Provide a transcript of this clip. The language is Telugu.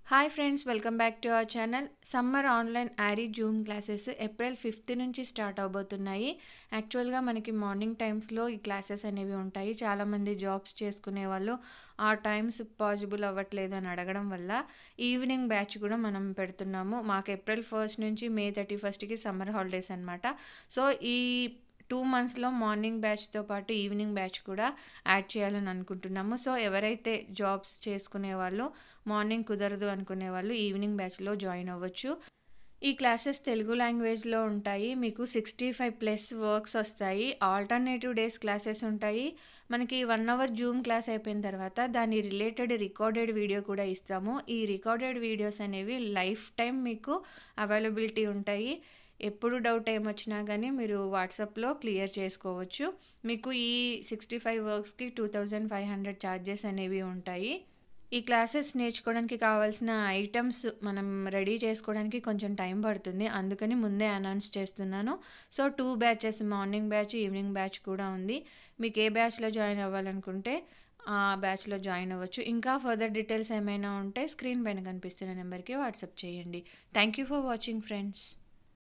Hi friends, welcome back to our channel. Summer online ary Zoom classes April 5th నుంచి స్టార్ట్ అవబోతున్నాయి. యాక్చువల్గా మనకి మార్నింగ్ టైమ్స్లో ఈ క్లాసెస్ అనేవి ఉంటాయి. చాలామంది జాబ్స్ చేసుకునే వాళ్ళు ఆ టైమ్స్ పాసిబుల్ అవ్వట్లేదు అని అడగడం వల్ల ఈవినింగ్ బ్యాచ్ కూడా మనం పెడుతున్నాము. మాకు ఏప్రిల్ 1st నుంచి మే 31st సమ్మర్ హాలిడేస్ అనమాట. సో ఈ 2 monthsలో మార్నింగ్ బ్యాచ్తో పాటు ఈవినింగ్ బ్యాచ్ కూడా యాడ్ చేయాలని అనుకుంటున్నాము. సో ఎవరైతే జాబ్స్ చేసుకునే వాళ్ళు మార్నింగ్ కుదరదు అనుకునే వాళ్ళు ఈవినింగ్ బ్యాచ్లో జాయిన్ అవ్వచ్చు. ఈ క్లాసెస్ తెలుగు లాంగ్వేజ్లో ఉంటాయి. మీకు 65+ వర్క్స్ వస్తాయి. ఆల్టర్నేటివ్ డేస్ క్లాసెస్ ఉంటాయి. మనకి 1 hour జూమ్ క్లాస్ అయిపోయిన తర్వాత దాని రిలేటెడ్ రికార్డెడ్ వీడియో కూడా ఇస్తాము. ఈ రికార్డెడ్ వీడియోస్ అనేవి లైఫ్ టైం మీకు అవైలబిలిటీ ఉంటాయి. ఎప్పుడు డౌట్ ఏమొచ్చినా కానీ మీరు వాట్సాప్లో క్లియర్ చేసుకోవచ్చు. మీకు ఈ 65 వర్క్స్కి 2500 ఛార్జెస్ అనేవి ఉంటాయి. ఈ క్లాసెస్ నేర్చుకోవడానికి కావాల్సిన ఐటమ్స్ మనం రెడీ చేసుకోవడానికి కొంచెం టైం పడుతుంది, అందుకని ముందే అనౌన్స్ చేస్తున్నాను. So 2 batches, morning batch, evening batch కూడా ఉంది. మీకు ఏ బ్యాచ్లో జాయిన్ అవ్వాలనుకుంటే ఆ బ్యాచ్లో జాయిన్ అవ్వచ్చు. ఇంకా ఫర్దర్ డీటెయిల్స్ ఏమైనా ఉంటే స్క్రీన్ పైన కనిపిస్తున్న నెంబర్కి వాట్సాప్ చేయండి. Thank you for watching friends.